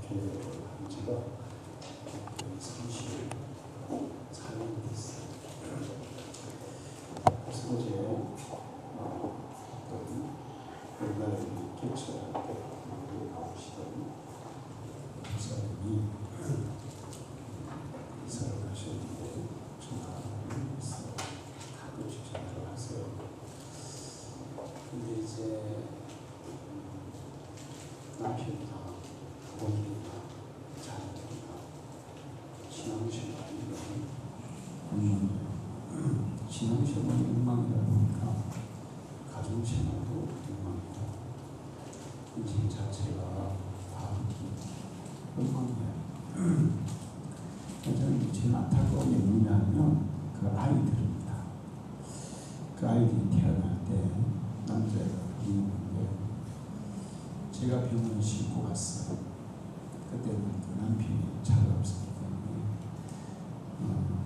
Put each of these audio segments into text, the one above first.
교회를 한 지가 거의 34년이 됐어요. 그래서 어제 옛날에 개최할 때 나오시던 목사님이 이사를 하셨는데 전화를 했어요. 가끔씩 전화를 하세요. 근데 이제 남편이나 부모님이나 자녀들이나 신앙생활이 엉망이에요. 신앙생활이 엉망이다 보니까 가정생활도 엉망이고 인생 자체가 다 엉망이에요. 저는 제일 안타까운 게 뭐냐면 그 아이들입니다. 그 아이들이 태어날 때 남자애가 있는데 제가 병원에 싣고 갔어요. 그때는 그 남편이 차가 없었기 때문에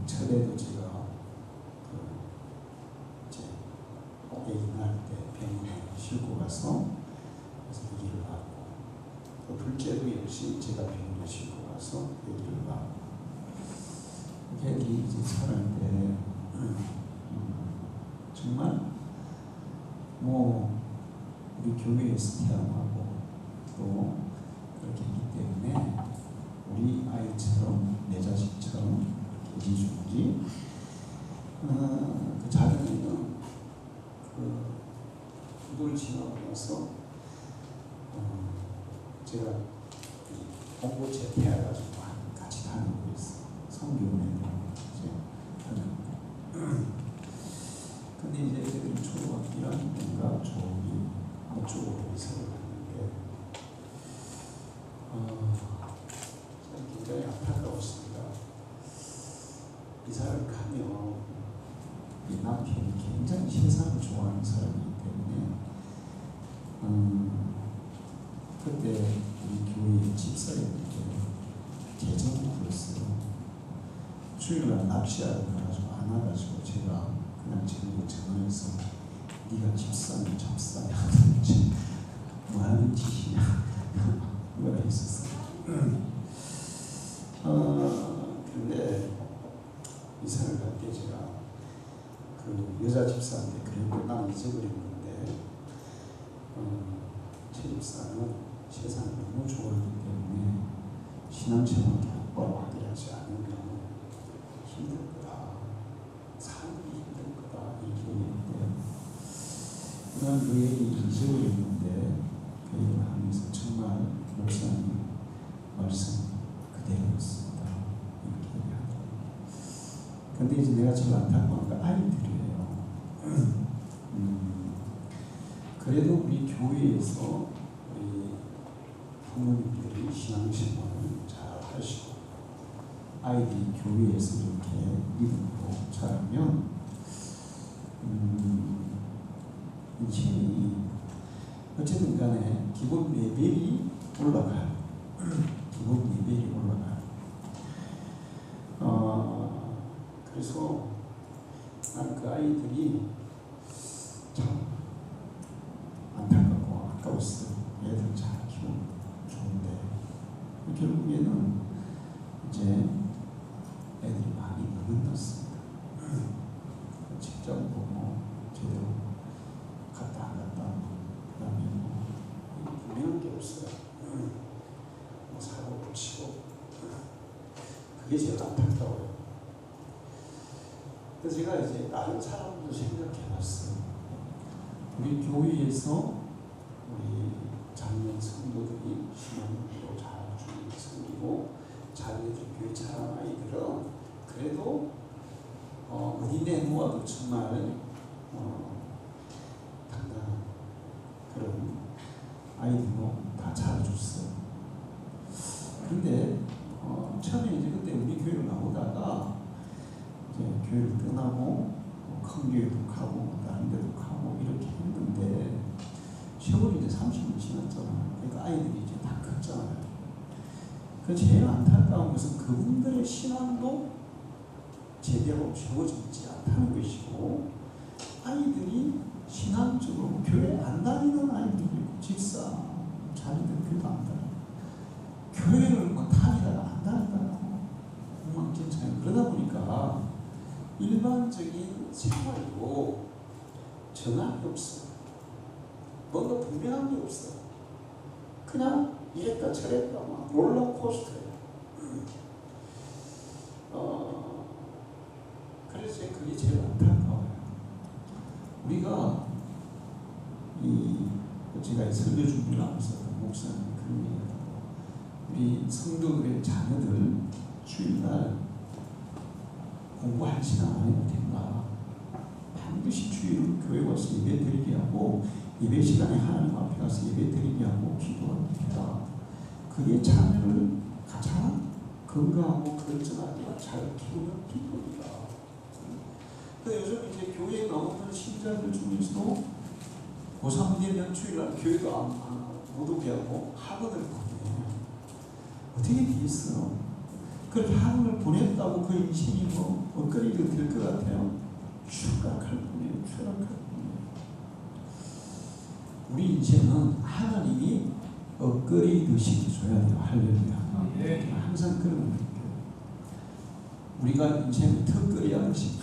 철에도 제가 이제 애기 낳을 때 병원에 싣고 가서 그래서 아기를 낳고 또 둘째도 역시 제가 병원에 싣고 가서 아기를 낳고 애기 이제 살았는데 정말 뭐 우리 교회에서 태어나고 또 그렇게 했기 때문에 우리 아이처럼 내 자식처럼 이렇게 해주는지 그 자녀는 그걸 지나고 나서 제가 공부 재퇴해가지고 같이 다니고 있어요. 성교원에도 이제 다니고 근데 이제 애들이 초등학교 1학년인가 초2 쪽으로 이사를 갔는데 굉장히 안타까웠습니다. 이사를 가면 이 남편이 굉장히 세상을 좋아하는 사람이기 때문에 그때 우리 교회 집사였는데 재정을 불렀어요. 주일날 납치하러 가가지고 안 와가지고 제가 그냥 제가 전화해서 네가 집사냐 잡사냐 하든지 뭐 하는 짓이냐 뭐가 있었어요. 근데 이사를 갈 때 제가 그 여자 집사한테 그래도 난 잊어버렸는데 제 집사는 세상을 너무 좋아하기 때문에 신앙생활 똑바로 하지 않으면 힘들 거다. 삶이 힘들 거다. 이렇게 얘기했대요. 난 그 얘기 잊어버렸는데 그 얘기를 하면서 정말 목사님 말씀 그대로였습니다. 이렇게 얘기하더라고요. 근데 이제 내가 제일 안타까운 건 아이들이에요. 그래도 우리 교회에서 우리 부모님들이 신앙생활을 잘 하시고 아이들이 교회에서 이렇게 믿음으로 자라면 인생이 어쨌든 간에 기본 레벨이 올라가요. 기본 레벨이 올라가요. 그래서 난 그 아이들이 참 안타깝고 아까웠어요. 애들 잘 키우면 좋은데 결국에는 이제 애들이 많이 어른났습니다. 직장도 뭐 제대로 갔다 안 갔다 그 다음에 뭐 분명한 게 없어요. 뭐 사고 붙이고 그게 제일 안타까워요. 그래서 제가 이제 다른 사람도 생각해봤어요. 우리 교회에서 우리 장년 성도들이 신앙도 잘 섬기고 자기들 교회 잘하는 아이들은 그래도 어디 내놓아도 정말 당당한 그런 아이들로 다 잘해줬어요. 그런데 처음에 이제 그때 우리 교회로 나오다가 이제 교회를 떠나고 큰 교회도 가고 다른 데도 가고 이렇게 했는데 세월이 이제 30년 지났잖아요. 그러니까 아이들이 이제 다 컸잖아요. 그 제일 안타까운 것은 그분들의 신앙도 제대로 세워지지 않다는 것이고 아이들이 신앙적으로 교회 안 다니는 아이들이 있고 집사 자녀들 교회도 안 다니고 교회를 완전 차이. 그러다 보니까 일반적인 생활도 정함이 없어. 뭔가 분명한 게 없어. 그냥 이랬다 저랬다 막 롤러코스터예요. 그래서 그게 제일 안타까워요. 우리가 제가 설교 준비를 하면서 목사님 그런 얘기하고, 우리 성도들의 자녀들 주일날 공부할 시간 안 해도 된다. 반드시 주일 교회 와서 예배 드리게 하고, 예배 시간에 하나님 앞에 가서 예배 드리게 하고 기도합니다. 그게 자녀를 가장 건강하고 건전하게 잘 키우는 기도입니다. 요즘 이제 교회에 나오는 신자들 중에서도 고3 되면 주일날 교회도 못 오게 하고 학원을 보내요. 어떻게 되겠어요? 그 학원을 보냈다고 그 인생이 뭐 먹거리가 될 것 같아요? 추락할 뿐이에요. 추락할 뿐이에요. 우리 인생은 하나님이 업그레이드 시켜줘야 돼요. 할렐루야. 항상 그런 거예요. 우리가 인생을 턱걸이 하듯이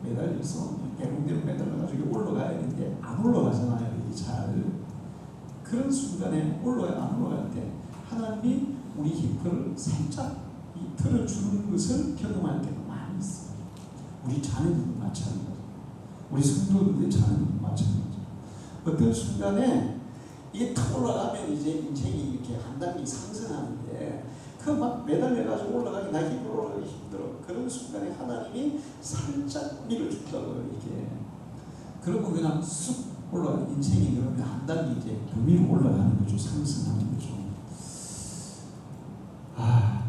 매달려서 대롱대롱 매달려가지고 올라가야 되는데 안 올라가잖아요. 이게 잘. 그런 순간에 안 올라갈 때 하나님이 우리 힙을 살짝 틀어주는 것을 경험할 때가 많이 있어요. 우리 자녀들도 마찬가지죠. 우리 성도들의 자녀들도 마찬가지죠. 어떤 순간에 이게 탁 올라가면 이제 인생이 이렇게 한 단계 상승하는데 그 막 매달려가지고 올라가기, 나 힘으로 올라가기 힘들어. 그런 순간에 하나님이 살짝 밀어준다고요, 이게. 그러고 그냥 쑥 올라가, 인생이 그러면 한 단계 이제 더 위로 올라가는 거죠. 상승하는 거죠.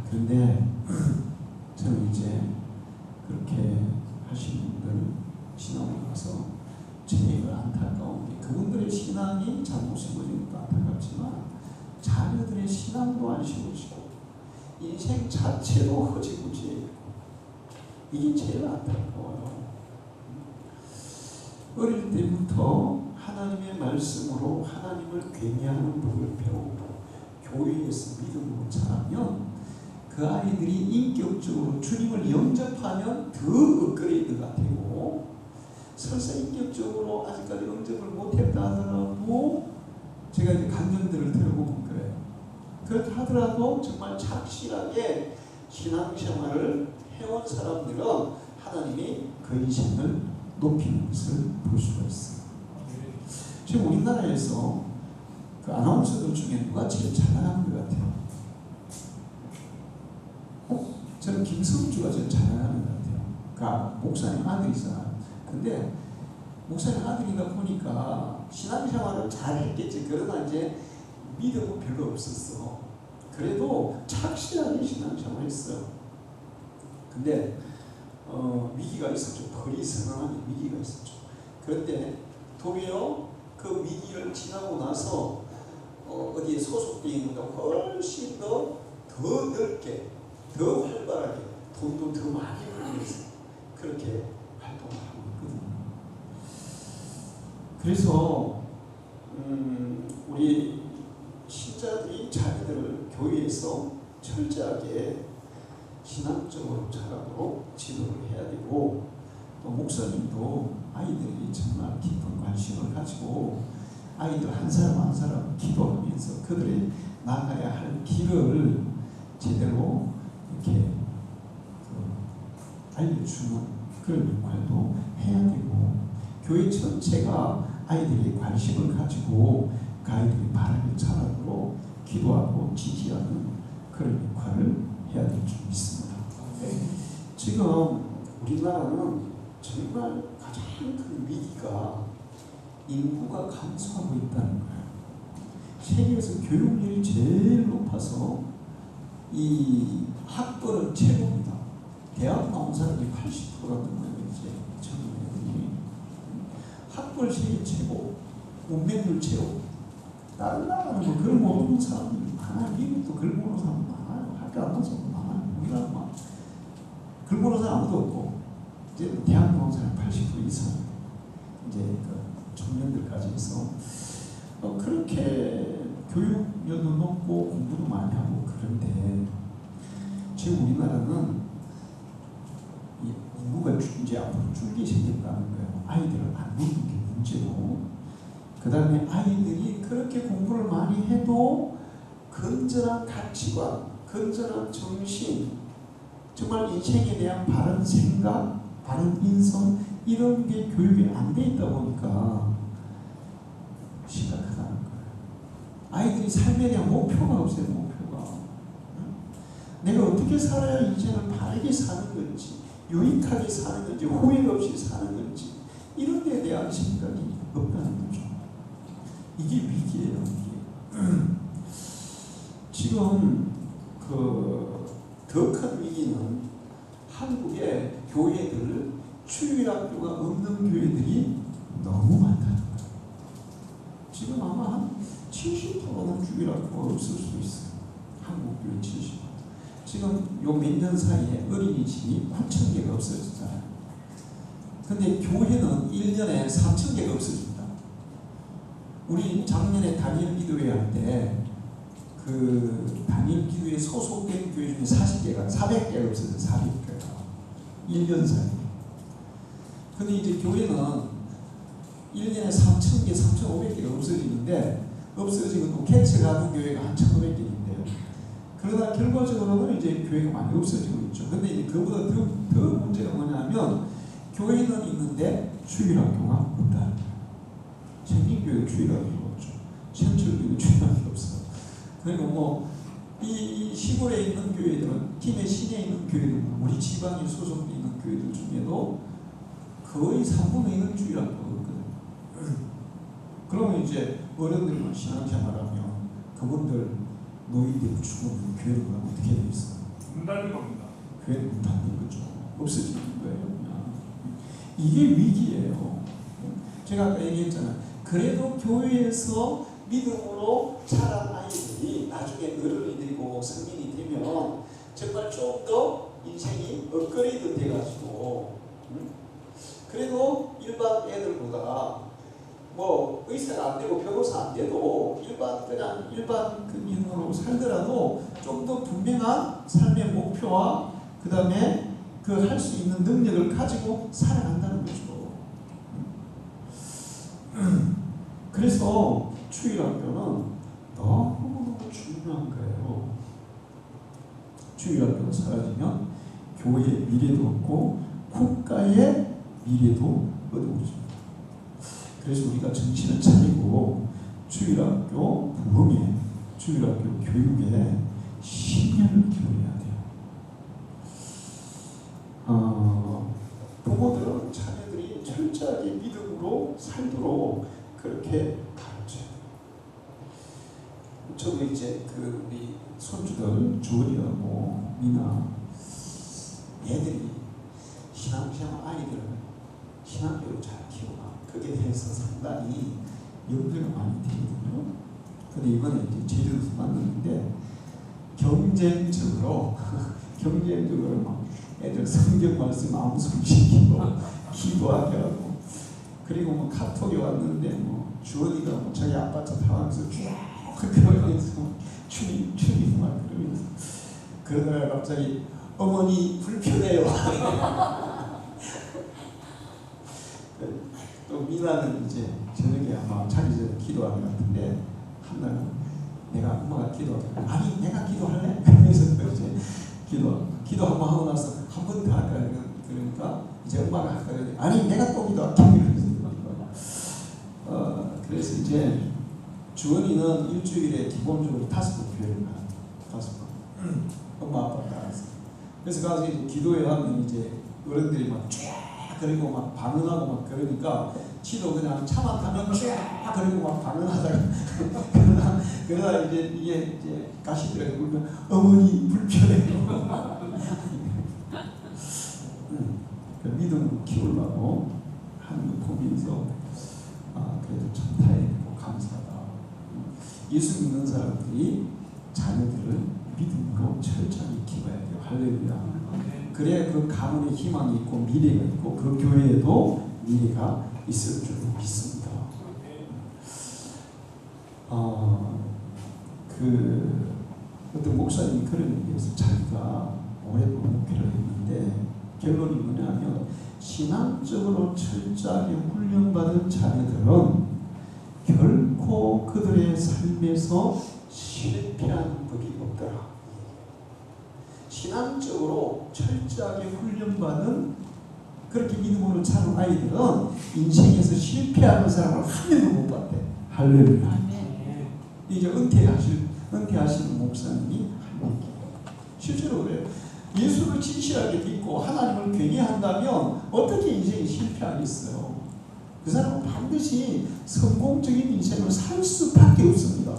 그런데 저는 이제 그렇게 하시는 분들 신앙을 가서 제일 안타까운 게 그분들의 신앙이 잘못 세워진 것도 안타깝지만 자녀들의 신앙도 안 세워지고 인생 자체도 허지부지예요. 이게 제일 안타까워요. 어릴 때부터 하나님의 말씀으로 하나님을 굉해하는 법을 배우고 교회에서 믿음으로 자라면 그 아이들이 인격적으로 주님을 영접하면 더 업그레이드가 되고, 설사 인격적으로 아직까지 영접을 못했다 하더라도 제가 이제 강연들을 들어보면 그래요. 그렇다 하더라도 정말 착실하게 신앙생활을 해온 사람들은 하나님이 그 인생을 높이는 것을 볼 수가 있어요. 지금 우리나라에서 그 아나운서들 중에 누가 제일 잘 나가는 것 같아요? 저는 김성주가 제일 잘 나가는 것 같아요. 그 목사님 아들이잖아요. 근데 목사님 아들이다 보니까 신앙생활을 잘 했겠지. 그러나 이제 믿음은 별로 없었어. 그래도 착실하게 신앙생활을 했어요. 근데 위기가 있었죠. 거리 선언하는 위기가 있었죠. 그런데 도리어 그 위기를 지나고 나서 어디에 소속되어 있는가 훨씬 더 넓게, 더 활발하게, 돈도 더 많이 벌면서 그렇게 활동을 하고 있거든요. 그래서 우리 신자들이 자기들을 교회에서 철저하게 신앙적으로 자라도록 지도를 해야 되고, 또 목사님도 아이들이 정말 깊은 관심을 가지고 아이들 한 사람 한 사람 기도하면서 그들이 나가야 할 길을 제대로 이렇게 알려주는 그런 역할도 해야 되고, 교회 전체가 아이들이 관심을 가지고 그 아이들이 바르게 자라도록 기도하고 지지하는 그런 역할을 해야 될 줄 믿습니다. 지금 우리나라는 정말 가장 큰 위기가 인구가 감소하고 있다는 거예요. 세계에서 교육률이 제일 높아서 이 학벌은 최고입니다. 대학 나온 사람이 80%라는 거예요. 이제 전문의들이 학벌 세계 최고, 문맹률 최고. 다른 나라는 뭐 그걸 모르는 사람들이 많아요. 미국도 그걸 모르는 사람 많아요. 학교 안 나온 사람 많아요. 우리나라 그걸 모르는 사람 아무도 없고, 이제 대학 나온 사람 80% 이상, 이제 그 청년들까지 해서 그렇게 교육열도 높고 공부도 많이 하고. 그런데 지금 우리나라는 이제 앞으로 줄기 생겼다는 거예요. 아이들을 안 놓는 게 문제고, 그 다음에 아이들이 그렇게 공부를 많이 해도 건전한 가치관, 건전한 정신, 정말 인생에 대한 바른 생각, 바른 인성 이런 게 교육이 안 돼 있다 보니까 심각하다는 거예요. 아이들이 삶에 대한 목표가 없어요. 목표가. 내가 어떻게 살아야 인생을 바르게 사는 건지, 유익하게 사는 건지, 후회 없이 사는 건지 이런 데에 대한 생각이 없다는 거죠. 이게 위기예요. 이게. 지금 더 큰 위기는 한국의 교회들, 주일학교가 없는 교회들이 너무 많다는 거예요. 지금 아마 한 70%는 주일학교가 없을 수도 있어요. 한국 교회 70%. 지금 요 몇 년 사이에 어린이집이 9,000개가 없어졌잖아요. 근데 교회는 1년에 3,000개가 없어집니다. 우리 작년에 단일 기도회 할 때 그 단일 기도회 소속된 교회 중에 40개가 400개가 없어져요. 400개가 1년 사이에. 근데 이제 교회는 1년에 3,000개, 3,500개가 없어지고 또 개척 가는 교회가 한 1,500개인데요. 그러다 결과적으로는 이제 교회가 많이 없어지고 있죠. 근데 이제 그보다 더 문제가 뭐냐면 교회는 있는데 주일학교가 없다. 생긴교회 주일학교가 없죠. central교회 주일학교가 없어요. 그리고 이 시골에 있는 교회들은, 팀의 시내에 있는 교회들은, 우리 지방에 소속돼 있는 교회들 중에도 거의 3분의 1은 주일학교가 없거든요. 그러면 이제 어른들만 신앙생활하면 그분들 노인들 죽으면 교회를 가면 어떻게 되어 있어요? 문 닫는 겁니다. 교회는 문 닫는 거죠. 없어지는 거예요. 그냥. 이게 위기예요. 제가 아까 얘기했잖아요. 그래도 교회에서 믿음으로 자란 아이들이 나중에 어른이 되고 성인이 되면 정말 좀 더 인생이 업그레이드 돼가지고 그래도 일반 애들보다 의사가 안 되고 변호사 안 돼도 일반 그 인으로 살더라도 좀 더 분명한 삶의 목표와 그 다음에 그 할 수 있는 능력을 가지고 살아간다는 거죠. 그래서 주일학교는 너무너무 중요한 거예요. 주일학교가 사라지면 교회의 미래도 없고 국가의 미래도 어두워집니다. 그래서 우리가 정신을 차리고 주일학교 부흥에, 주일학교 교육에 신념을 기울여야 돼요. 부모들은 자녀들이 철저하게 믿음으로 살도록 그렇게 가르쳐요. 저도 이제 우리 손주들 주원이하고 미나 애들이 신앙생활 아이들을 신앙교육을 잘 키우나 그게 대해서 상당히 염려가 많이 되거든요. 근데 이번에 이제 제주도에서 만났는데 경쟁적으로 막 애들 성경 말씀 암송시키고 기도하게 하고, 그리고 카톡이 왔는데 주원이가 자기 아빠 차 타면서 쭉 그러면서 주님 막 그러면서, 그러다가 갑자기 어머니 불편해요. 또 미나는 이제 저녁에 아마 자기 전에 기도하는 것 같은데 한날 내가 엄마가 기도하게 아니 내가 기도할래? 그래서 이제 기도 한번 하고 나서 한 번 더 할까 그러니까 이제 엄마가 할까 그러니 아니 내가 또 기도할게. 그래서 이제 주원이는 일주일에 기본적으로 5번 교회를 가요. 5번. 엄마 아빠 따라서. 그래서 가서 이제 기도회 하면 이제 어른들이 막 쫙 그리고 막 방언하고 막 그러니까 지도 그냥 차만 타면 쫙 그리고 막 방언하다가 그러다 이제 이게 이제 가시더라고요. 울면 어머니 불편해요. 그 믿음을 키우려고 하는 거 보면서 그래도 참 다행이고 감사하다. 예수 믿는 사람들이 자녀들을 믿음으로 철저히 키워야 돼요. 할렐루야. 그래야 그 가문에 희망이 있고 미래가 있고 그 교회에도 미래가 있을 줄 믿습니다. 어떤 목사님이 그런 얘기해서 자기가 오랫동안 목회를 했는데 결론이 뭐냐면 신앙적으로 철저하게 훈련받은 자녀들은 결코 그들의 삶에서 실패하는 법이 없더라. 신앙적으로 철저하게 훈련받은 그렇게 믿음으로 자란 아이들은 인생에서 실패하는 사람을 한 명도 못 봤대. 할렐루야. 이제 은퇴하시는 목사님이 한 명. 실제로 그래요. 예수를 진실하게 믿고 하나님을 경외한다면 어떻게 인생이 실패하겠어요? 그 사람은 반드시 성공적인 인생을 살 수밖에 없습니다.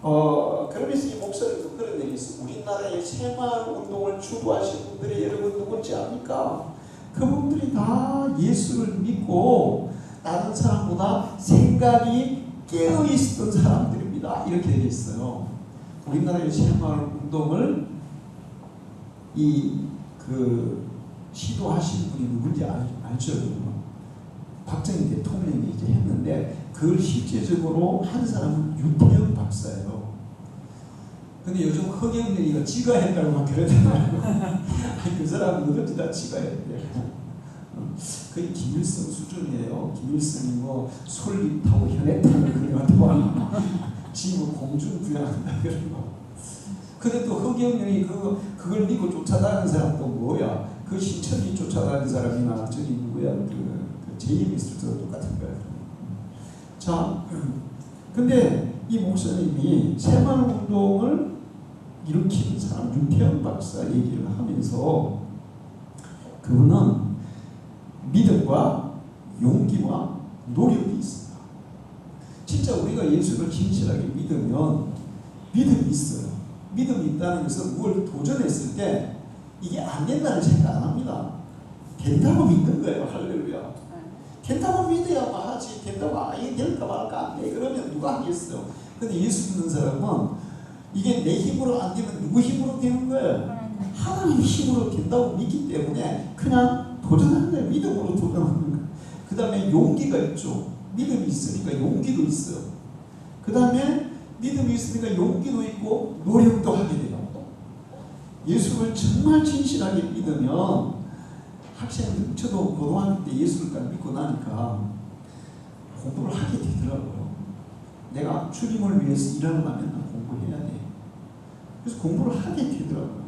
그러면서 이 목사님도 그런 얘기 있어요. 우리나라의 새마을 운동을 주도하신 분들이 여러분 누군지 압니까? 그분들이 다 예수를 믿고 다른 사람보다 생각이 깨어 있었던 사람들입니다. 이렇게 되어 있어요. 우리나라의 새마을 운동을 시도하신 분이 누군지 알죠? 박정희 대통령이 이제 했는데 그걸 실제적으로 한 사람은 유태영 박사예요. 근데 요즘 허경영이가 지가 했다고 막 그러잖아요. 그 사람은 누군지 다 지가 했대요. 거의 김일성 수준이에요. 김일성이 뭐 솔잎 타고 현에 타고 그래가지고 지금 공중 부양한다 그러고. 근데 또 허경영이 그걸 믿고 쫓아다니는 사람도 뭐야? 그 신천지 쫓아다니는 사람이나 저기 누구야? 그 JMS도 똑같은 거야. 자, 근데 이 목사님이 새마을 운동을 일으킨 사람 윤태영 박사 얘기를 하면서 그분은 믿음과 용기와 노력이 있습니다. 진짜 우리가 예수를 진실하게 믿으면 믿음이 있어요. 믿음이 있다는 것은 뭘 도전했을 때 이게 안 된다는 생각 안 합니다. 된다고 믿는 거예요. 할렐루야. 된다고 믿어야만 하지. 된다고 아예 될까 말까 안 돼. 그러면 누가 하겠어요. 근데 예수 믿는 사람은 이게 내 힘으로 안 되면 누구 힘으로 되는 거예요? 하나님 힘으로 된다고 믿기 때문에 그냥 도전하는 거예요. 믿음으로 도전하는 거예요. 그 다음에 용기가 있죠. 믿음이 있으니까 용기도 있어요. 그 다음에 믿음이 있으니까 용기도 있고 노력도 하게 돼요. 예수를 정말 진실하게 믿으면 학생들, 저도 고등학교 때 예수를 믿고 나니까 공부를 하게 되더라고요. 내가 주님을 위해서 일하려면 공부해야 돼. 그래서 공부를 하게 되더라고요.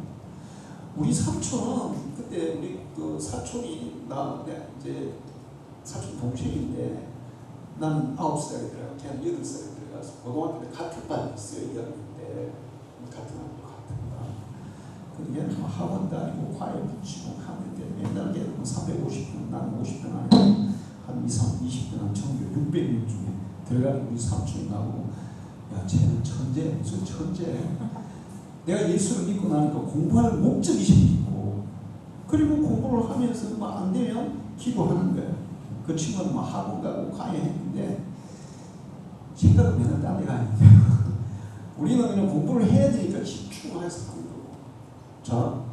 우리 삼촌은 그때 우리 그 사촌이 이제 사촌 동생인데 나는 9살에 들어가고 걔는 8살에 들어가서 고등학교 때 같은 반이었어요. 2학년 때 같은 학교 같은 반. 근데 걔는 학원 다니고 과외 붙이고 하는데 맨날 걔는 350분 나는 50분 안에 한 20분 한 전교 600명 중에 들어가는 우리 삼촌이 나오고 야 쟤는 천재 무슨 천재. 내가 예수를 믿고 나니까 공부할 목적이 생기고 그리고 공부를 하면서 막 안 되면 기도하는 거예요. 그 친구는 막 학원 가고 과외했는데 생각은 맨날 딴 데가 아닌데 우리는 그냥 공부를 해야 되니까 집중을 해서 하는 거고. 자,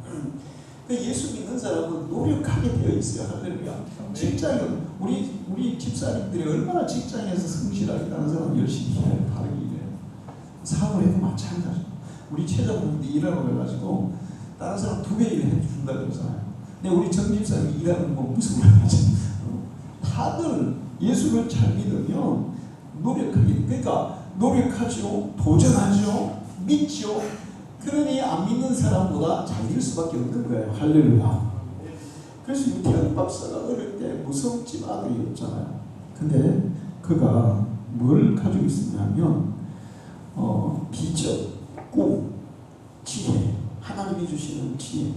예수 믿는 사람은 노력하게 되어 있어요. 할렐루야. 직장에 우리 집사님들이 얼마나 직장에서 성실하게 다른 사람 열심히 해요. 바르게 일해요. 사업을 해도 마찬가지. 우리 최저분들 일하러 가가지고 다른 사람 2배 일을 해준다 그러잖아요. 근데 우리 정 집사님이 일하는 거 무슨 말이지? 다들 예수를 잘 믿으면 노력하게. 그러니까 노력하죠, 도전하죠, 믿죠. 그러니 안 믿는 사람보다 잘 될 수밖에 없는 거예요. 할렐루야. 그래서 유태현 박사가 어릴 때 무서운 집 아들이었잖아요. 근데 그가 뭘 가지고 있었냐면 비전, 꿈, 지혜, 하나님이 주시는 지혜,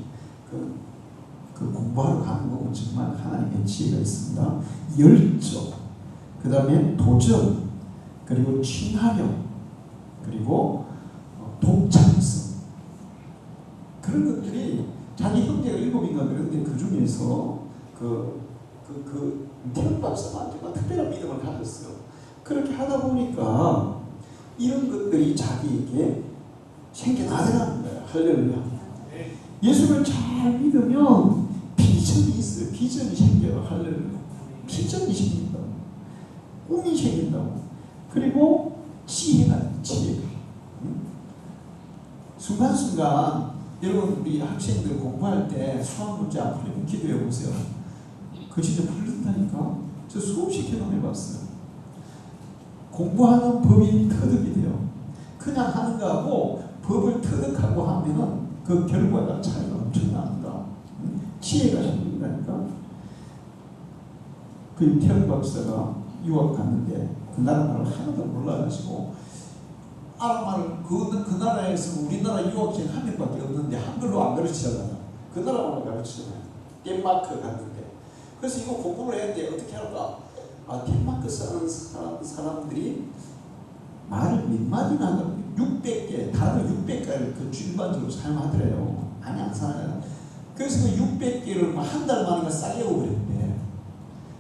그 공부하러 가는 거 정말 하나님의 지혜가 있습니다. 열정, 그 다음에 도전, 그리고 친화력, 그리고 독창성. 그런 것들이 자기 형제가 7인가 그런데 그 중에서 태연 박사가 특별한 믿음을 가졌어요. 그렇게 하다 보니까 이런 것들이 자기에게 생겨나더라는 거예요. 할렐루야. 예수를 잘 믿으면 비전이 있어요. 비전이 생겨요. 할렐루야. 비전이 생긴다고. 꿈이 생긴다고. 그리고 지혜가 지혜가. 순간순간 여러분 우리 학생들 공부할 때 수학 문제 안 풀리면 기도해 보세요. 그 진짜 풀린다니까. 저 수없이 경험해봤어요. 공부하는 법이 터득이 돼요. 그냥 하는 거하고 법을 터득하고 하면은 그 결과가 차이가 엄청납니다. 지혜가 생긴다니까. 그 태영 박사가 유학 갔는데 그 나라 말을 하나도 몰라가지고 아랍말을 그 나라에서 우리나라 유학생 한 명밖에 없는데 한글로 안 가르치잖아요. 그 나라말로 가르치잖아요. 덴마크 갔는데. 그래서 이거 공부를 했는데 어떻게 할까? 덴마크 사는 사람들이 말을 몇 마디나 하는 600개, 단어 600개를 그 일반적으로 사용하더래요. 아니 안 사요. 그래서 그 600개를 한 달 만에 싸게 외워버렸대.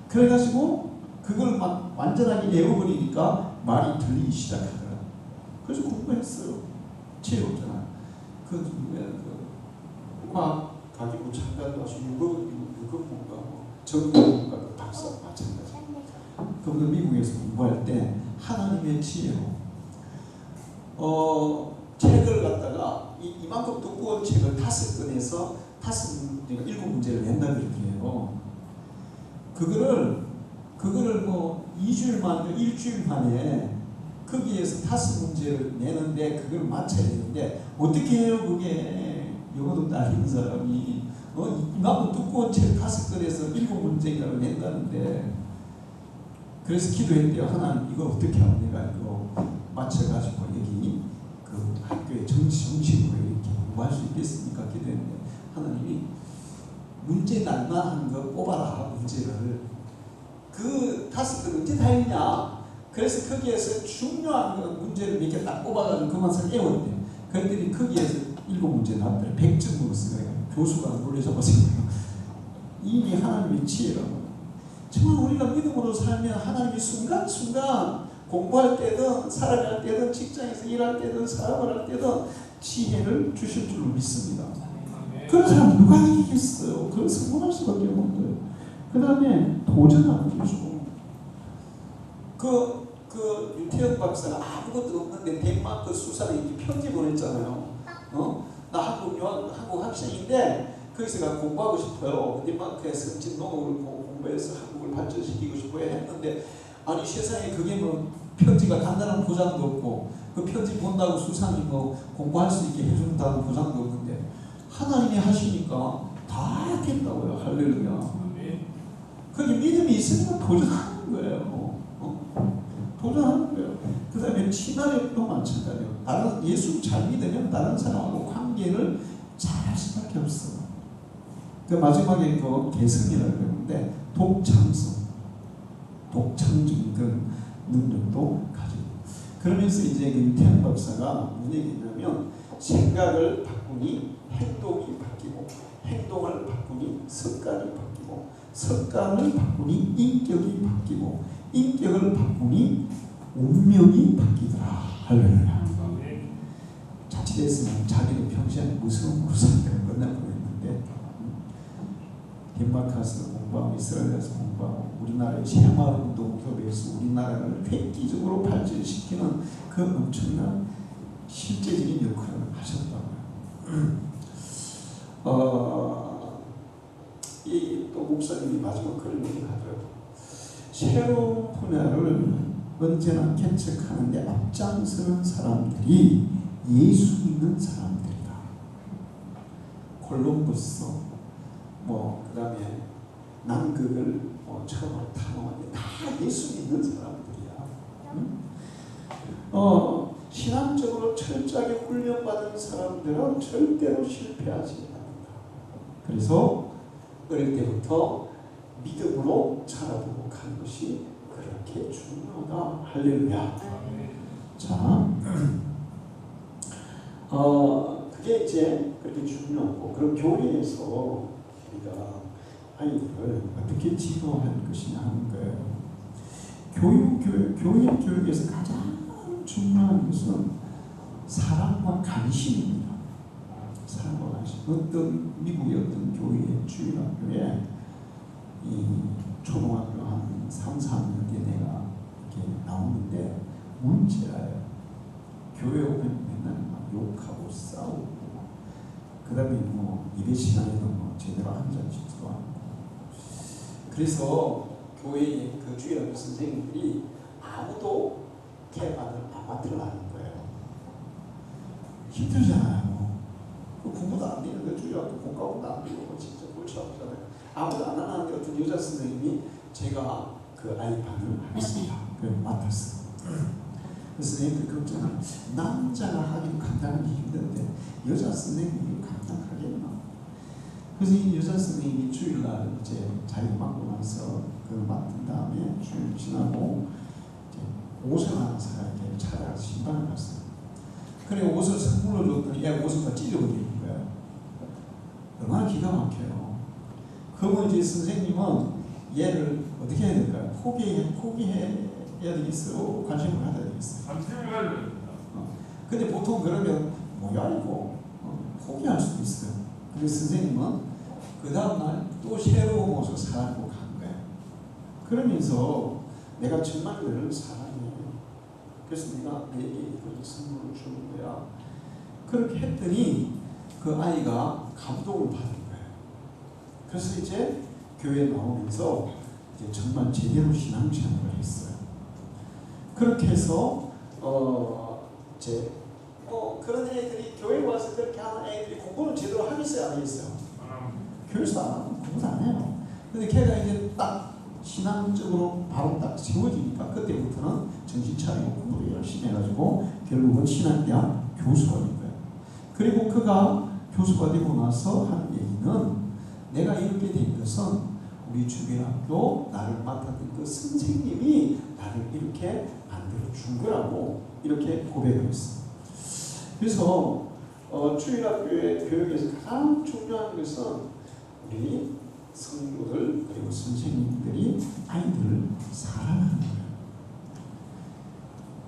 그래가지고 그걸 막 완전하게 외워버리니까 말이 들리기 시작하더라. 그래서 공부했어요. 지혜 없잖아. 그 과학 가지고 잠깐 와서 유급문과 정보문과 그 박사 마찬가지. 그분도 미국에서 공부할 때 하나님의 지혜로 책을 갖다가 이만큼 두꺼운 책을 5권에서 7문제를 낸다 그러더래요. 그거를 뭐 2주일 만에 1주일 만에 거기에서 5문제를 내는데 그걸 맞춰야 되는데 어떻게 해요 그게. 영어도 딸리는 사람이 이만큼 두꺼운 책 5권에서 7문제를 낸다는데. 그래서 기도했대요. 하나님 이거 어떻게 하면 내가 이거 맞춰가지고 여기 그 학교에 정식으로 이렇게 공부할 수 있겠습니까? 기도했는데 하나님이 문제 날만한 거 뽑아라. 문제를 그 5권 언제 다 했냐. 그래서 거기에서 중요한 그 문제를 몇 개 딱 뽑아가지고 그만서 애웠대. 그랬더니 거기에서 7문제 나왔더래. 100점으로 쓰고 교수가 놀라셔가지고 이미 하나님의 지혜라고. 정말 우리가 믿음으로 살면 하나님이 순간순간 공부할 때든 살아갈 때든 직장에서 일할 때든 사업을 할 때든 지혜를 주실 줄로 믿습니다. 그런 사람 누가 이기겠어요? 그건 성공할 수밖에 없는 거예요. 그 다음에 도전하는 거죠. 유태영 박사가 아무것도 없는데 덴마크 수사에 편지 보냈잖아요. 나 한국 학생인데 거기서 공부하고 싶어요. 덴마크에 선진 농업을 공부해서 한국을 발전시키고 싶어요 했는데 아니 세상에 그게 뭐 편지가 간단한 보장도 없고 그 편지 본다고 수상이 뭐 공부할 수 있게 해준다는 보장도 없는데 하나님이 하시니까 다 했다고요. 할렐루야. 그게 믿음이 있으니까 도전하는 거예요. 도전하는 거예요. 그 다음에 친화력도 마찬가지예요. 다른 예수 잘 믿으면 다른 사람하고 관계를 잘할 수밖에 없어. 그 마지막에 그 개성이라고 그러는데 독창성, 독창적인 그 능력도 가지고. 그러면서 이제 그 유태영 박사가 무슨 얘기냐면 생각을 바꾸니 행동이 바뀌고 행동을 바꾸니 습관이 바뀌고 습관을 바꾸니 인격이 바뀌고 인격을 바꾸니 운명이 바뀌더라. 할렐루야. 자칫했으면 자기도 평생 무서움으로 살기를 끝나고 있는데 덴마크 가서 공부하고 이스라엘 가서 공부하고 우리나라의 새마을운동협의회에서 우리나라를 획기적으로 발전시키는 그 엄청난 실제적인 역할을 하셨다고요. 또 목사님이 마지막 그런 얘기를 하더라고요. 새로운 분야를 언제나 개척하는데 앞장서는 사람들이 예수 믿는 사람들이다. 콜럼버스, 그 다음에 남극을 처음으로 탐험하는데 다 예수 믿는 사람들이야. 신앙적으로 철저하게 훈련받은 사람들은 절대로 실패하지 않는다. 그래서 어릴 때부터 믿음으로 자라보고 가는 것이 그렇게 중요하다. 할렐루야. 자, 그게 이제 그렇게 중요하고, 그럼 교회에서 우리가 아이들을 어떻게 지도할 것이냐 하는 거예요. 교회 교육에서 가장 중요한 것은 사랑과 관심입니다. 사랑과 관심. 미국의 어떤 교회, 주일학교에 이 초등학교 한 3, 4학년 때 내가 이렇게 나오는데 문제예요. 교회 오면 맨날 막 욕하고 싸우고 그 다음에 뭐 예배 시간에도 뭐 제대로 앉아있지도 않고. 그래서 교회의 그 주일학교 선생님들이 아무도 케어받을 아파트를 하는 거예요. 힘들잖아요. 그 공부도 안 되는 거 주일학교 공과금도 안 되고 진짜 골치 아프잖아요. 아무도 안 하는데 어떤 여자 선생님이 제가 그 아이 반을 하겠습니다. 그걸 맡았어요. 그 선생님들 걱정은 남자가 하기도 감당하기 힘든데 여자 선생님이 감당하겠나? 그래서 이 여자 선생님이 주일날 이제 자기가 맡고 나서 그걸 맡은 다음에 주일 지나고 옷을 하나 사가지고 찾아가서 신방을 갔어요. 그래 옷을 선물로 줬더니 얘 옷을 다 찢어버리는 거예요. 얼마나 기가 막혀요. 그러면 이제 선생님은 얘를 어떻게 해야 될까요? 포기해야 되겠어요? 관심을 가져야 되겠어요? 관심을 가져야 됩니다. 근데 보통 그러면 뭐야 이거 포기할 수도 있어요. 그래서 선생님은 그 다음날 또 새로운 옷을 사고 간 거예요. 그러면서 내가 정말 너를 사랑해. 그래서 내가 내게 이걸 선물을 주는 거야. 그렇게 했더니 그 아이가 감동을 받은 거예요. 그래서 이제 교회에 나오면서 이제 정말 제대로 신앙생활을 했어요. 그렇게 해서 그런 애들이 교회 와서 그렇게 하는 애들이 공부를 제대로 하겠어요, 안 하겠어요? 교회에서 안 하면 공부도 안 해요. 근데 걔가 이제 딱 신앙적으로 바로 딱 세워지니까 그때부터는 정신 차리고 공부를 열심히 해가지고 결국은 신학대학 교수가 된 거예요. 그리고 그가 교수가 되고 나서 하는 얘기는 내가 이렇게 된 것은 우리 주일학교 나를 맡았던 그 선생님이 나를 이렇게 만들어 준 거라고 이렇게 고백을 했어요. 그래서 주일학교의 교육에서 가장 중요한 것은 우리 성도들 그리고 선생님들이 아이들을 사랑하는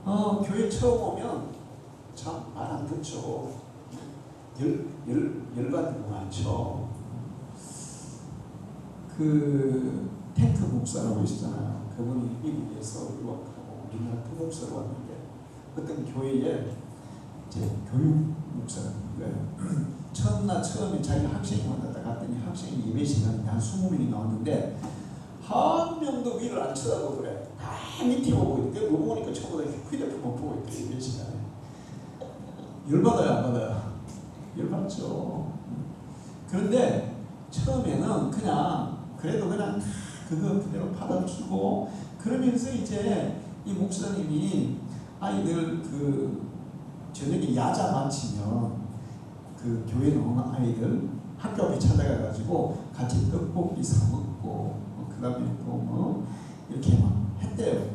거예요. 교회 처음 오면 참 말 안 듣죠. 열받는 거 많죠. 그 탱크 목사라고 있잖아요. 그분이 미국에서 유학하고 우리나라 부목사로 왔는데 어떤 교회에 이제 교육 목사가 있는 거예요. 처음에 자기가 학생이 만났다 갔더니 학생이 예배 시간에 한 20명이 나왔는데 한 명도 위를 안 쳐다보더래. 다 밑에 보고 있대. 뭐 보니까 전부 다 휴대폰만 보고 있대. 예배 시간에. 열받아요, 안 받아요? 열받죠. 그런데 처음에는 그래도 그냥 그거 그대로 받아주고 그러면서 이제 이 목사님이 아이들 그 저녁에 야자 마치면 그 교회 나오는 아이들 학교 앞에 찾아가가지고 같이 떡볶이 사 먹고 그 다음에 또 뭐 이렇게 막 했대요.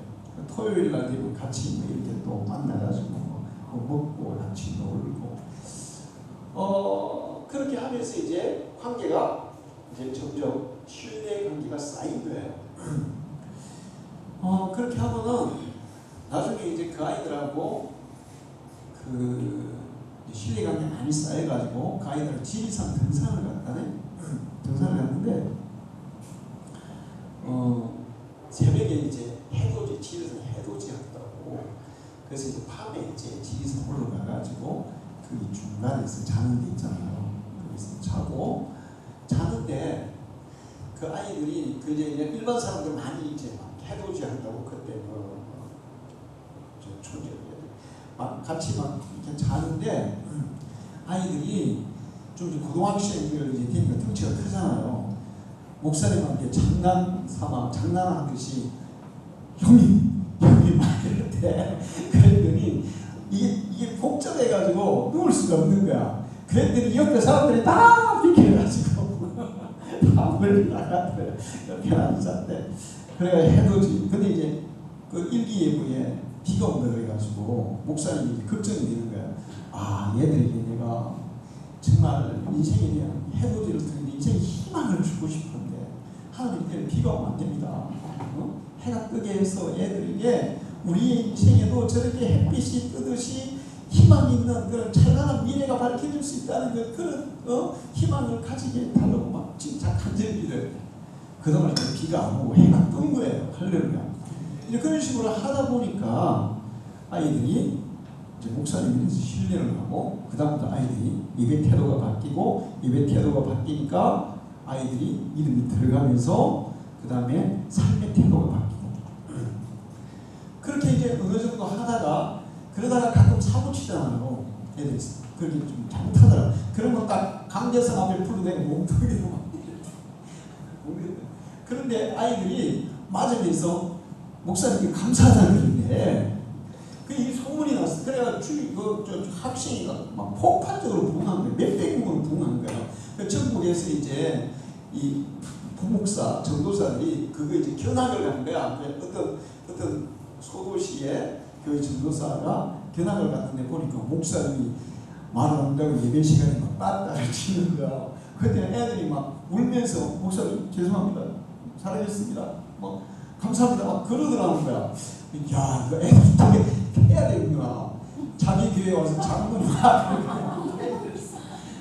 토요일 날 되면 같이 뭐 이렇게 또 만나가지고 뭐 먹고 같이 놀고 그렇게 하면서 이제 관계가 이제 점점 신뢰 관계가 쌓인 거예요. 그렇게 하면은 나중에 이제 그 아이들하고 그 신뢰 관계 많이 쌓여가지고 그 아이들은 지리산 등산을 갔다네. 등산을 갔는데 새벽에 이제 지리산 해돋이 한다고. 그래서 이제 밤에 이제 지리산 올라가가지고 그 중간에서 자는 데 있잖아요. 거기서 자고 자는데 그 아이들이 그 이제 일반 사람들 많이 이제 막 해돋이 한다고 그때 촌지 막 같이 막 이렇게 자는데 아이들이 좀 고등학생들 이제 되니까 덩치가 크잖아요. 목사님한테 장난하듯이 형님 막 이랬대. 그랬더니 이게 복잡해가지고 누울 수가 없는 거야. 그랬더니 옆에 사람들이 다 비켜가지고 다 멀리 나갔대. 옆에 앉았대. 그래 해돋이. 근데 이제 그 일기예보에 비가 온다 그래가지고 목사님이 걱정이 되는 거야. 얘들에게 내가 정말 인생에 대한 해돋이를 드리는데 인생에 희망을 주고 싶은데 하나님 때문에 비가 오면 안 됩니다. 해가 뜨게 해서 애들에게 우리의 인생에도 저렇게 햇빛이 뜨듯이 희망 있는 그런 찬란한 미래가 밝혀질 수 있다는 그런 희망을 가지게 해달라고 막 진짜 간절히 빌어요. 그동안 비가 안 오고 해가 뜬 거예요. 할렐루야. 이제 그런 식으로 하다 보니까 아이들이 이제 목사님에 대해서 신뢰를 하고 그 다음부터 아이들이 예배 태도가 바뀌고 예배 태도가 바뀌니까 아이들이 믿음이 들어가면서 그 다음에 삶의 태도가 바뀌고 그렇게 이제 어느 정도 하다가 그러다가 가끔 사고 치잖아요. 애들이 그렇게 좀 잘못하더라. 그러면 딱 강제성 앞에 풀어내고 몸통이고 막 그런데 아이들이 맞으면서 목사님께 감사하다는 얘기인데 그 소문이 났어. 그래가 학생이가 막 폭발적으로 부흥한 거예요. 몇백 명으로 부흥한 거예요. 그 전국에서 이제 이 부목사, 전도사들이 그거 이제 견학을 간 거야. 어떤 소도시에 교회 전도사가 견학을 갔는데 보니까 목사님이 말을 한다고 예배 시간에 막 빠따를 치는 거야. 그때 애들이 막 울면서 목사님 죄송합니다. 사랑했습니다. 뭐 감사합니다. 막 그러더라는 거야. 야, 이거 애들 어떻게 해야 되는구나. 자기 교회 와서 장로님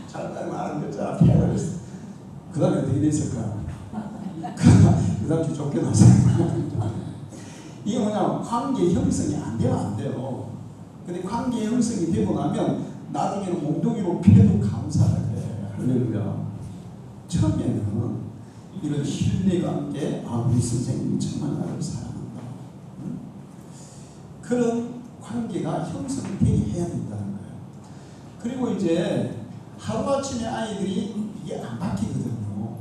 장로님 하는 거잖아. 해야겠어. 그 다음에 어떻게 됐을까? 그 다음 주 쫓겨났어요. 이게 뭐냐면 관계 형성이 안 되면 안 돼요. 근데 관계 형성이 되고 나면 나중에는 몽둥이로 패도 감사하게 해. 할렐루야. 처음에는 이런 신뢰관계, 우리 선생님이 정말 나를 사랑한다. 응? 그런 관계가 형성되게 해야 된다는 거예요. 그리고 이제 하루아침에 아이들이 이게 안 바뀌거든요.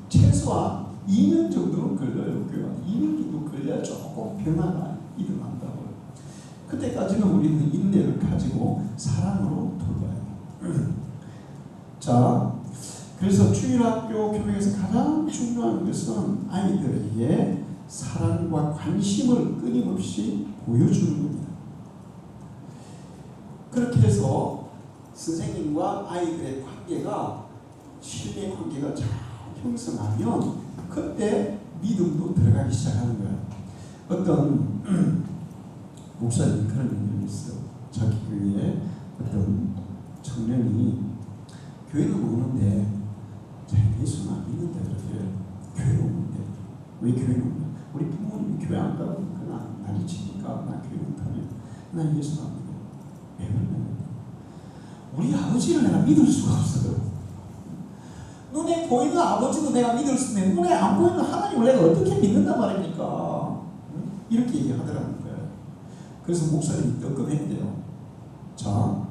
최소한 2년 정도는 걸려요. 2년 정도 걸려야 조금 변화가 일어난다고요. 그때까지는 우리는 인내를 가지고 사랑으로 돌봐야 돼요. 자, 그래서 주일학교 교육에서 가장 중요한 것은 아이들에게 사랑과 관심을 끊임없이 보여주는 겁니다. 그렇게 해서 선생님과 아이들의 관계가 신뢰 관계가 잘 형성하면 그때 믿음도 들어가기 시작하는 거예요. 어떤 목사님 그런 얘기를 했어요. 자기 교회에 어떤 청년이 교회는 오는데 예수는 안 믿는다 그러세요. 교회 오는데 왜 교회 오냐? 우리 부모님이 교회 안 가고 그냥 난리치니까 나 교회 못 가면 난 예수 안 믿어. 왜 그러냐면 우리 아버지를 내가 믿을 수가 없어요. 눈에 보이는 아버지도 내가 믿을 수 있는데 눈에 안 보이는 하나님을 내가 어떻게 믿는단 말입니까? 이렇게 얘기하더라는 거예요. 그래서 목사님이 뜨끔했대요. 자,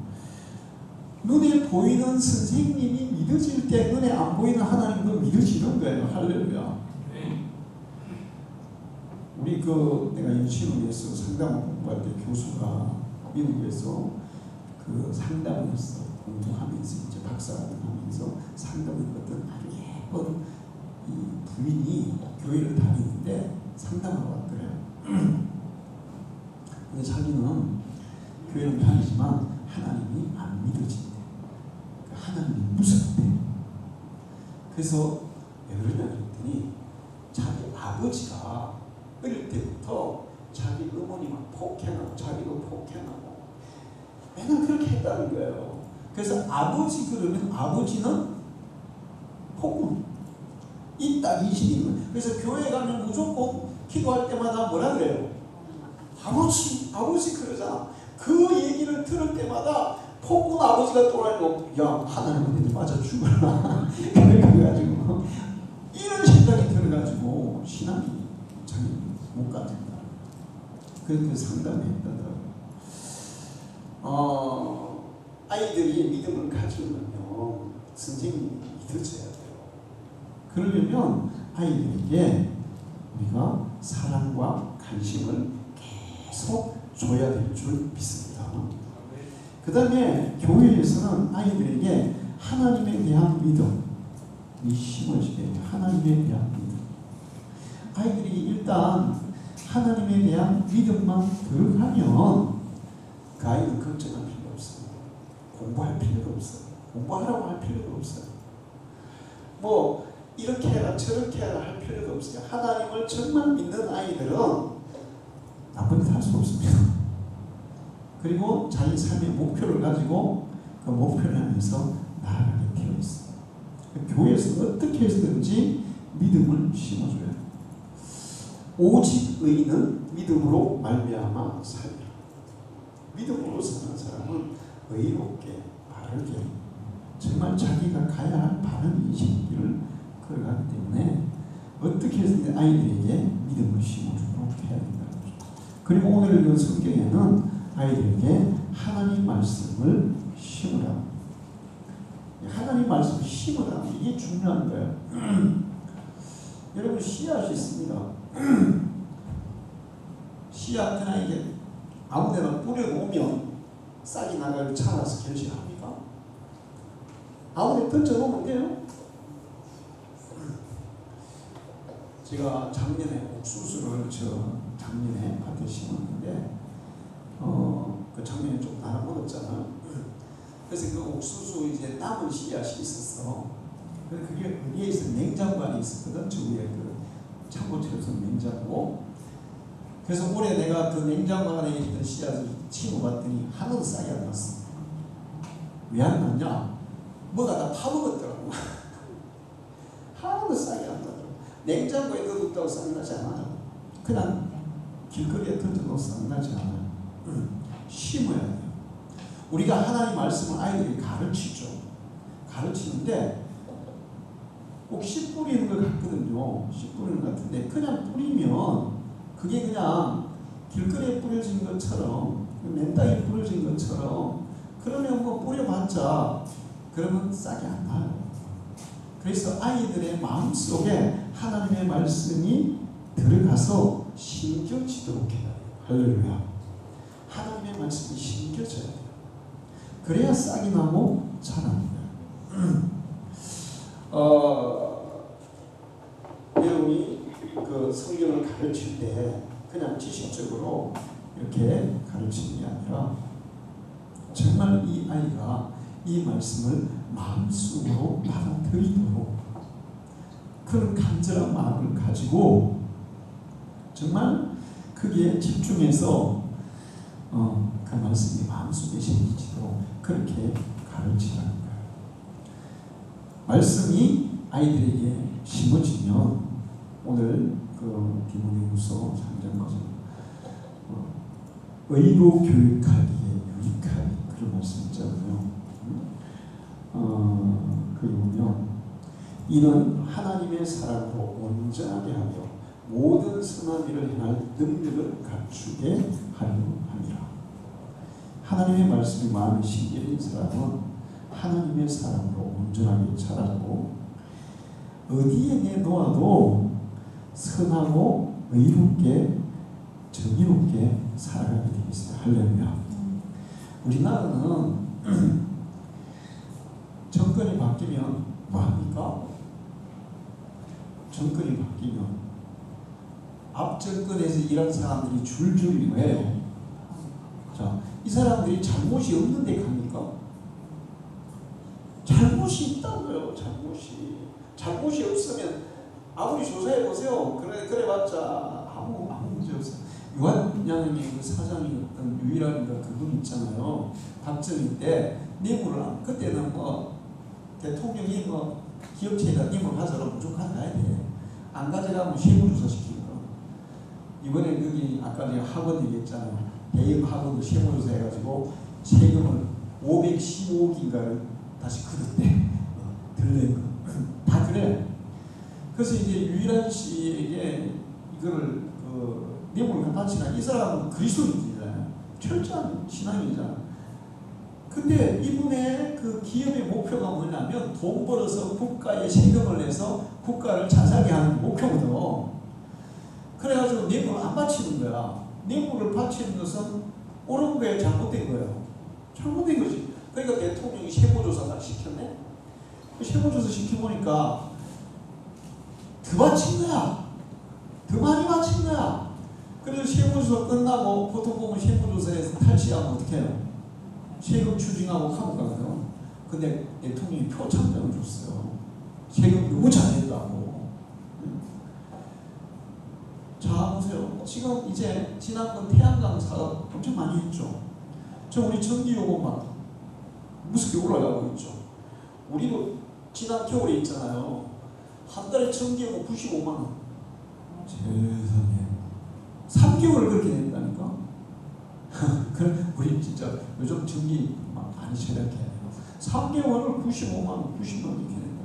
눈에 보이는 선생님이 믿어질 때 눈에 안 보이는 하나님도 믿어지는 거예요. 할렐루야. 우리 내가 연신호에서 상담을 공부할 때 교수가 미국에서 그 상담을 했어. 공부하면서 이제 박사하면서 상담을 했던 아주 예쁜 이 부인이 교회를 다니는데 상담을 왔더래요. 근데 자기는 교회를 다니지만 하나님이 안 믿어진대. 하나님이 무섭대. 그래서 왜 그러냐 그랬더니 자기 아버지가 어릴 때부터 자기 어머니만 폭행하고 자기도 폭행하고 맨날 그렇게 했다는 거예요. 그래서 아버지 그러면 아버지는 폭군 이딱 이신인 거예요. 그래서 교회 가면 무조건 기도할 때마다 뭐라 그래요? 아버지 그러잖아. 그 얘기를 들을 때마다 폭군 아버지가 또라이고 야 하나님한테 맞아 죽어라. 그래가지고 이런 생각이 들어가지고 신앙이 잘 못 가진다. 그렇게 상담을 했다더라고요. 아이들이 믿음을 가지려면 선생님이 믿어줘야 돼요. 그러려면 아이들에게 우리가 사랑과 관심을 계속 줘야 될 줄 믿습니다. 그 다음에 교회에서는 아이들에게 하나님에 대한 믿음이 심어져야 돼요. 하나님에 대한 믿음. 아이들이 일단 하나님에 대한 믿음만 들어가면 그 아이는 걱정할 필요 없어요. 공부할 필요도 없어요. 공부하라고 할 필요도 없어요. 뭐 이렇게 해라 저렇게 해라 할 필요도 없어요. 하나님을 정말 믿는 아이들은 나쁜 짓 할 수 없습니다. 그리고 자기 삶의 목표를 가지고 그 목표를 하면서 나아가게 되어 있습니다. 교회에서 어떻게 해서든지 믿음을 심어줘야 돼요. 오직 의인은 믿음으로 말미암아 살리라. 믿음으로 사는 사람은 의롭게 바르게 정말 자기가 가야 할 바른 인생 길을 걸어가기 때문에 어떻게 해서든 아이들에게 믿음을 심어주도록 해야 된다는 거죠. 그리고 오늘 이 성경에는 아이들에게 하나님 말씀을 심으라. 하나님 말씀을 심으라. 이게 중요한 거예요. 여러분 씨앗이 있습니다. 씨앗 그냥 이게 아무데나 뿌려놓으면 싹이 나가고 자라서 결실합니까? 아무데 던져놓으면 돼요. 제가 작년에 옥수수를 작년에 밭에 심었는데 그 작년에 좀 날아먹었잖아. 그래서 그 옥수수 이제 남은 씨앗이 있었어. 그래서 그게 어디에 있어? 냉장고 안에 있었거든. 저 위에 그 창고처럼 냉장고. 그래서 올해 내가 그 냉장고 안에 있던 씨앗을 심어봤더니 하나도 싹이 안 났어. 왜 안 났냐? 뭐가 다 파먹었더라고. 하나도 싹이 안 나더라고. 냉장고에 넣어뒀다고 싹 나지 않아요. 그냥 길거리에 던져놓고 싹 나지 않아요. 심어야 돼요. 우리가 하나님 말씀을 아이들이 가르치죠. 가르치는데 꼭 씨 뿌리는 것 같거든요. 씨 뿌리는 것 같은데 그냥 뿌리면 그게 그냥 길거리에 뿌려진 것처럼 맨땅에 뿌려진 것처럼 그러면 뭐 뿌려봤자 그러면 싹이 안 나요. 그래서 아이들의 마음속에 하나님의 말씀이 들어가서 심겨지도록 해야 돼요. 할렐루야. 하나님의 말씀이 심겨져야 돼요. 그래야 싹이 나고 자랍니다. 여러분이 그 성경을 가르칠 때 그냥 지식적으로 이렇게 가르치는 게 아니라 정말 이 아이가 이 말씀을 마음속으로 받아들이도록 그런 간절한 마음을 가지고 정말 거기에 집중해서 그 말씀이 마음속에 새기지도록 그렇게 가르치라는 거예요. 말씀이 아이들에게 심어지면 오늘 그 디모데후서 3장까지 의로 교육하기에 유익하니 그런 말씀 있잖아요. 거기 보면 이는 하나님의 사랑으로 온전하게 하며 모든 선한 일을 행할 능력을 갖추게 하려 함이라. 하나님의 말씀이 마음에 심겨진 사람은 하나님의 사랑으로 온전하게 자라고 어디에 내놓아도 선하고 의롭게 정의롭게 살아가게 되어 있어요. 할렐루야. 우리나라는 정권이 바뀌면 뭐합니까? 정권이 바뀌면 앞 정권에서 일한 사람들이 줄줄 뭐예요? 자, 이 사람들이 잘못이 없는데 갑니까? 잘못이 있다고요. 잘못이 없으면 아무리 조사해 보세요. 그래봤자 아무 문제 없어요. 요한양의 그 사장이었던 유일한가 그분 있잖아요. 박정희 때 뇌물을 그때는 뭐 대통령이 뭐 기업체에다 뇌물 가져가면 무조건 가야 돼. 안 가져가면 세무조사 시키고. 이번에 거기 아까 제가 학원 얘기했잖아요. 대형 학원도 세무조사 해가지고 세금을 515억인가를 다시 그릇대 들낸 거. 다 그래. 그래서 이제 유일한 씨에게 이거를 뇌물을 바치나 이 사람은 그리스도인이잖아요. 철저한 신앙이잖아. 근데 이분의 그 기업의 목표가 뭐냐면 돈 벌어서 국가에 세금을 내서 국가를 잘 살게 하는 목표거든. 그래가지고 뇌물을 안 바치는 거야. 뇌물을 바치는 것은 옳은 거예요, 잘못된 거예요? 잘못된 거지. 그러니까 대통령이 세무조사를 시켰네. 그 세무조사 시켜보니까 더 바친 거야. 더 많이 바친 거야. 그래서 세무조사 끝나고 보통 보면 세무조사에서 탈취하면 어떻게 해요? 세금 추징하고 감옥 가거든. 근데 대통령이 표창장을 줬어요. 세금 너무 잘했다고. 자, 보세요. 지금 이제 지난번 태양광 사업 엄청 많이 했죠. 저 우리 전기요금 막 무섭게 올라가고 있죠. 우리도 지난 겨울에 있잖아요. 한 달에 전기요금 95만 원. 세상에. 3개월을 그렇게 낸다니까. 우리 진짜 요즘 전기 막 많이 절약해요. 3개월을 95만 원, 90만 원 이렇게 낸다.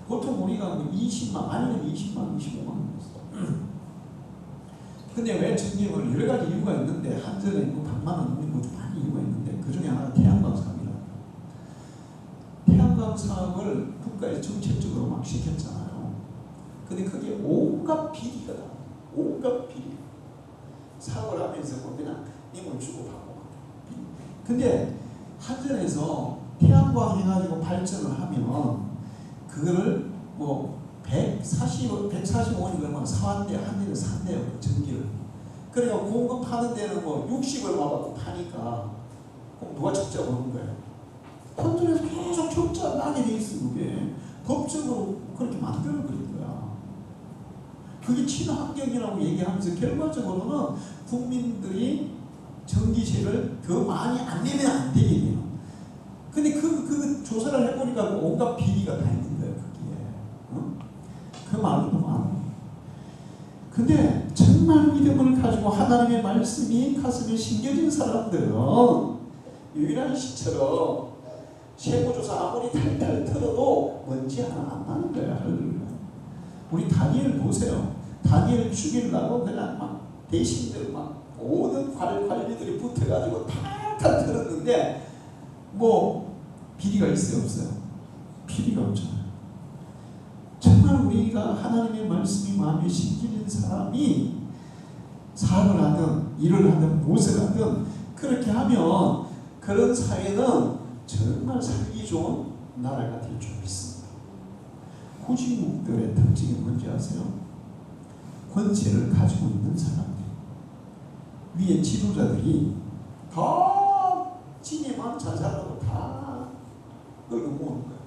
보통 우리가 20만, 아니면 20만, 25만 원 냈어. 근데 왜 전기요금을 여러 가지 이유가 있는데 한전에 있고 100만 원 넘는 것도 많이 이유가 있는데 그 중에 하나가 태양광 사업이라고. 태양광 사업을 국가에서 정책적으로 막 시켰잖아요. 근데 그게 온갖 비리가 나와. 온갖 비리. 사업을 하면서 뭐 그냥 임을 주고 받고. 근데 한전에서 태양광 해가지고 발전을 하면 그거를 뭐 145원이 얼마 사왔대. 한전에서 산대요. 전기를. 그러니까 공급하는 데는 뭐 60을 받고 파니까 그럼 누가 적자 오는 거예요? 한전에서 계속 적자 나게 돼 있어. 그게 법적으로 그렇게 만들어버린 거야. 그게 친환경이라고 얘기하면서 결과적으로는 국민들이 전기세를 더 많이 안 내면 안 되게 돼요. 근데 그 조사를 해보니까 온갖 비리가 다 있는 거예요. 거기에. 어? 그 말도 많아. 근데 정말 믿음을 가지고 하나님의 말씀이 가슴에 심겨진 사람들은 유일한 시처럼 세무조사 아무리 탈탈 털어도 먼지 하나 안 나는 거야. 우리 다니엘 보세요. 다니엘 죽이려고 그냥 막 대신들 막 모든 관리들이 붙어가지고 탈탈 털었는데 뭐 비리가 있어요, 없어요? 비리가 없잖아요. 정말 우리가 하나님의 말씀이 마음에 심겨진 사람이 사업을 하든 일을 하든 무엇을 하든 그렇게 하면 그런 사회는 정말 살기 좋은 나라가 될 줄 믿습니다. 후진국들의 특징이 뭔지 아세요? 권세를 가지고 있는 사람들. 위에 지도자들이 다 지네만 잘 살라고 다 끌고 모으는 거예요.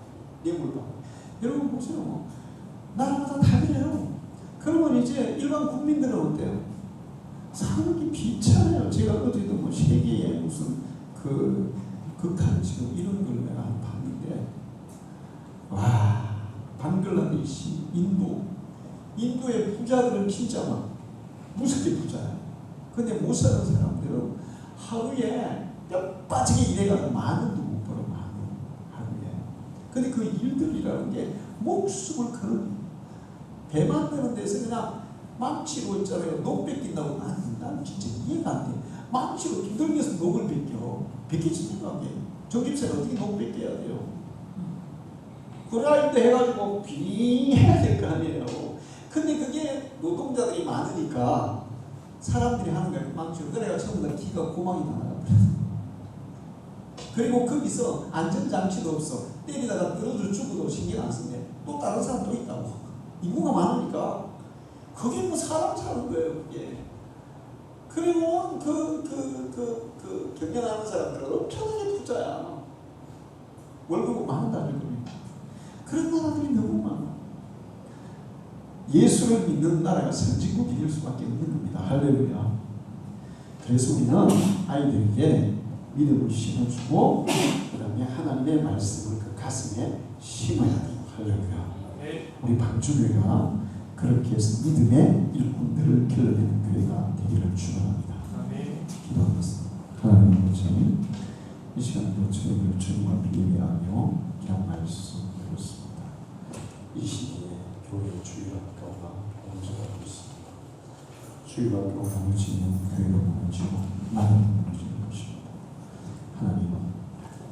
뇌물 받고. 여러분 보세요. 나라마다 다 그래요. 그러면 이제 일반 국민들은 어때요? 사는 게 비참해요. 제가 어제도 뭐 세계에 무슨 그 극한 지금 이런 걸 내가 봤는데, 와, 방글라데시, 인도의 부자들은 진짜 막 무섭게 부자야. 근데 못 사는 사람들은 하루에 뼈 빠지게 일해가지고 10,000원도 못 벌어. 10,000원 하루에. 근데 그 일들이라는 게 목숨을 거는 배 만드는 데서 그냥 망치로 있잖아요. 녹 뺏긴다고. 난 진짜 이해가 안 돼. 망치로 두들겨서 녹을 뺏기지는 게 전기세는 어떻게 녹 뺏겨야 돼요? 그라인드 해가지고 빙 해야 될 거 아니에요. 근데 그게 노동자들이 많으니까 사람들이 하는 거예요. 망치로. 그래가 전부 다 기가 고막이 나와요. 그리고 거기서 안전장치도 없어. 때리다가 떨어져 죽어도 신경 안 쓰네. 또 다른 사람 또 있다고. 인구가 많으니까 그게 뭐 사람 사는 거예요. 그게. 그리고 경영하는 사람들은 엄청나게 부자야. 월급은 10,000달러. 그런 나라들이 너무 많아. 예수를 믿는 나라가 선진국이 될 수밖에 없는 겁니다. 할렐루야. 그래서 우리는 아이들에게 믿음을 심어주고 그 다음에 하나님의 말씀을 그 가슴에 심어야 돼요. 할렐루야. 우리 방주교회가 그렇게 해서 믿음의 일꾼들을 길러내는 교회가 되기를 축원합니다. 기도하겠습니다. 하나님 아버지, 이 시간도 저희를 주님과 비례하며 그냥 말씀 드렸습니다. 이 시기에 교회 주일학교가 공전하고 있습니다. 주일학교 무너지면 교회가 무너지고 나라가 무너지는 것입니다. 하나님은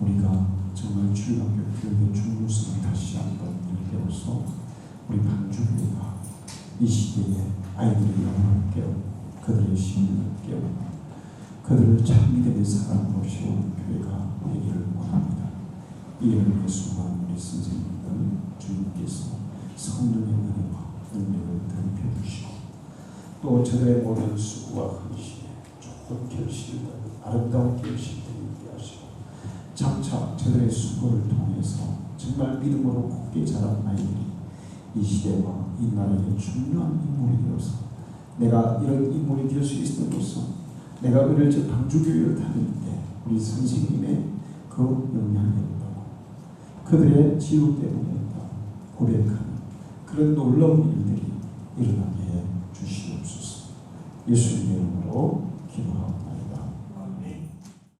우리가 정말 주일학교 교육의 중요성을 다시 한번 일깨워서 우리 방주교회가 이 시대에 아이들의 영혼을 깨우고 그들의 심리를 깨우고 그들을 참 믿음의 사람으로 세우는 교회가 되기를 원합니다. 이를 위해서만 우리 선생님들 주님께서 성령의 은혜와 능력을 더럽혀 주시고 또 저들의 모든 수고와 헌신에 좋은 결실을 아름다운 결실들이 있게 하시고 장차 저들의 수고를 통해서 정말 믿음으로 굳게 자란 아이들이 이 시대와 이 나라의 중요한 인물이 되어서 내가 이런 인물이 될 수 있음으로써 내가 어릴 적 방주교회를 다닐 때 우리 선생님의 그 영향이었다고 그들의 지우 때문이었다고 고백하는 그런 놀라운 일들이 일어나게 해 주시옵소서. 예수님의 이름으로